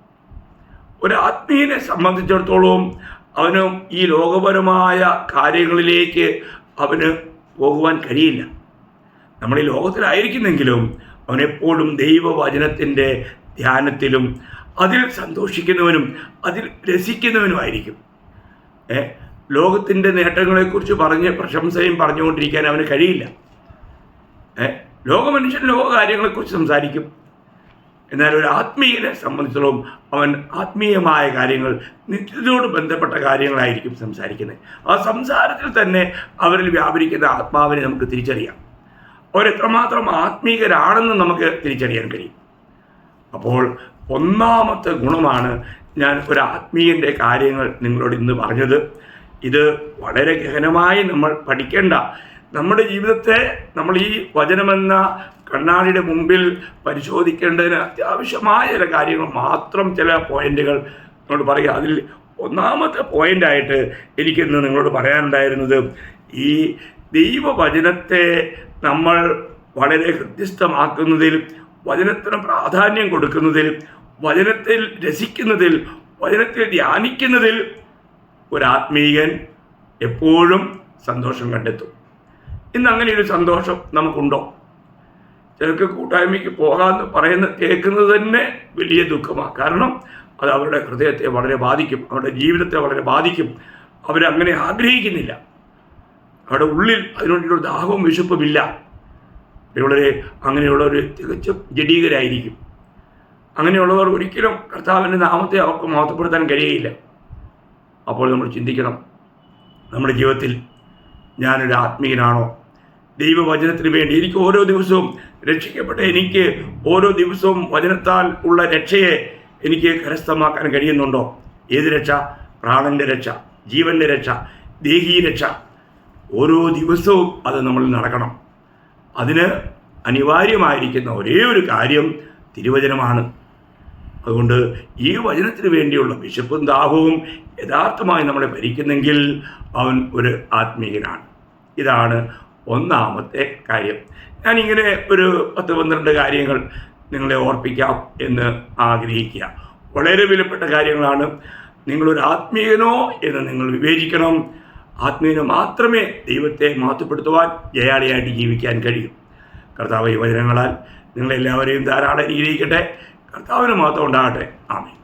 Speaker 1: ഒരു ആത്മീയനെ സംബന്ധിച്ചിടത്തോളം അവന് ഈ ലോകപരമായ കാര്യങ്ങളിലേക്ക് അവന് പോകുവാൻ കഴിയില്ല. നമ്മൾ ഈ ലോകത്തിലായിരിക്കുന്നെങ്കിലും അവനെപ്പോഴും ദൈവവചനത്തിൻ്റെ ധ്യാനത്തിലും അതിൽ സന്തോഷിക്കുന്നവനും അതിൽ രസിക്കുന്നവനുമായിരിക്കും. ലോകത്തിൻ്റെ നേട്ടങ്ങളെക്കുറിച്ച് പ്രശംസയും പറഞ്ഞുകൊണ്ടിരിക്കാൻ അവന് കഴിയില്ല. ലോകമനുഷ്യൻ ലോക കാര്യങ്ങളെക്കുറിച്ച് സംസാരിക്കും. എന്നാൽ ഒരു ആത്മീയനെ സംബന്ധിച്ചിടത്തോളം അവൻ ആത്മീയമായ കാര്യങ്ങൾ, നിത്യതയോട് ബന്ധപ്പെട്ട കാര്യങ്ങളായിരിക്കും സംസാരിക്കുന്നത്. ആ സംസാരത്തിൽ തന്നെ അവരിൽ വ്യാപരിക്കുന്ന ആത്മാവിനെ നമുക്ക് തിരിച്ചറിയാം. അവരെത്രമാത്രം ആത്മീയരാണെന്ന് നമുക്ക് തിരിച്ചറിയാൻ കഴിയും. അപ്പോൾ ഒന്നാമത്തെ ഗുണമാണ് ഞാൻ ഒരു ആത്മീയൻ്റെ കാര്യങ്ങൾ നിങ്ങളോട് ഇന്ന് പറഞ്ഞത്. ഇത് വളരെ ഗഹനമായി നമ്മൾ പഠിക്കേണ്ട, നമ്മുടെ ജീവിതത്തെ നമ്മൾ ഈ വചനമെന്ന കണ്ണാടിയുടെ മുമ്പിൽ പരിശോധിക്കേണ്ടതിന് അത്യാവശ്യമായ ചില കാര്യങ്ങൾ മാത്രം, ചില പോയിന്റുകൾ നിങ്ങളോട് പറയുക. അതിൽ ഒന്നാമത്തെ പോയിൻ്റായിട്ട് എനിക്കിന്ന് നിങ്ങളോട് പറയാനുണ്ടായിരുന്നത്, ഈ ദൈവവചനത്തെ നമ്മൾ വളരെ ഹൃദ്യസ്ഥമാക്കുന്നതിൽ, വചനത്തിന് പ്രാധാന്യം കൊടുക്കുന്നതിൽ, വചനത്തിൽ രസിക്കുന്നതിൽ, വചനത്തിൽ ധ്യാനിക്കുന്നതിൽ ഒരാത്മീയൻ എപ്പോഴും സന്തോഷം കണ്ടെത്തും. ഇന്ന് അങ്ങനെയൊരു സന്തോഷം നമുക്കുണ്ടോ? ചിലർക്ക് കൂട്ടായ്മയ്ക്ക് പോകാമെന്ന് കേൾക്കുന്നത് തന്നെ വലിയ ദുഃഖമാണ്. കാരണം അത് അവരുടെ ഹൃദയത്തെ വളരെ ബാധിക്കും, അവരുടെ ജീവിതത്തെ വളരെ ബാധിക്കും. അവരങ്ങനെ ആഗ്രഹിക്കുന്നില്ല. അവരുടെ ഉള്ളിൽ അതിനുവേണ്ടിയൊരു ദാഹവും വിശപ്പുമില്ല. ഇവിടെ അങ്ങനെയുള്ളവർ തികച്ചും ജഡീകരായിരിക്കും. അങ്ങനെയുള്ളവർ ഒരിക്കലും കർത്താവിൻ്റെ നാമത്തെ അവർക്ക് മഹത്വപ്പെടുത്താൻ കഴിയുകയില്ല. അപ്പോൾ നമ്മൾ ചിന്തിക്കണം, നമ്മുടെ ജീവിതത്തിൽ ഞാനൊരു ആത്മീയനാണോ? ദൈവവചനത്തിന് വേണ്ടി എനിക്ക് ഓരോ ദിവസവും രക്ഷിക്കപ്പെട്ട എനിക്ക് ഓരോ ദിവസവും വചനത്താൽ ഉള്ള രക്ഷയെ എനിക്ക് കരസ്ഥമാക്കാൻ കഴിയുന്നുണ്ടോ? ഏത് രക്ഷ? പ്രാണൻ്റെ രക്ഷ, ജീവൻ്റെ രക്ഷ, ദേഹീ രക്ഷ. ഓരോ ദിവസവും അത് നമ്മൾ നടക്കണം. അതിന് അനിവാര്യമായിരിക്കുന്ന ഒരേ ഒരു കാര്യം തിരുവചനമാണ്. അതുകൊണ്ട് ഈ വചനത്തിന് വേണ്ടിയുള്ള വിശപ്പും ദാഹവും യഥാർത്ഥമായി നമ്മളെ ഭരിക്കുന്നെങ്കിൽ അവൻ ഒരു ആത്മീയനാണ്. ഇതാണ് ഒന്നാമത്തെ കാര്യം. ഞാനിങ്ങനെ ഒരു 10-12 കാര്യങ്ങൾ നിങ്ങളെ ഓർപ്പിക്കാം എന്ന് ആഗ്രഹിക്കുക. വളരെ വിലപ്പെട്ട കാര്യങ്ങളാണ്. നിങ്ങളൊരു ആത്മീയനോ എന്ന് നിങ്ങൾ വിവേചിക്കണം. ആത്മീയന് മാത്രമേ ദൈവത്തെ മഹത്വപ്പെടുത്തുവാൻ, ജയാളിയായിട്ട് ജീവിക്കാൻ കഴിയും. കർത്താവ് ഈ വചനങ്ങളാൽ നിങ്ങളെല്ലാവരെയും ധാരാളം അനുഗ്രഹിക്കട്ടെ. കർത്താവിന് മഹത്വം ഉണ്ടാകട്ടെ. ആമേൻ.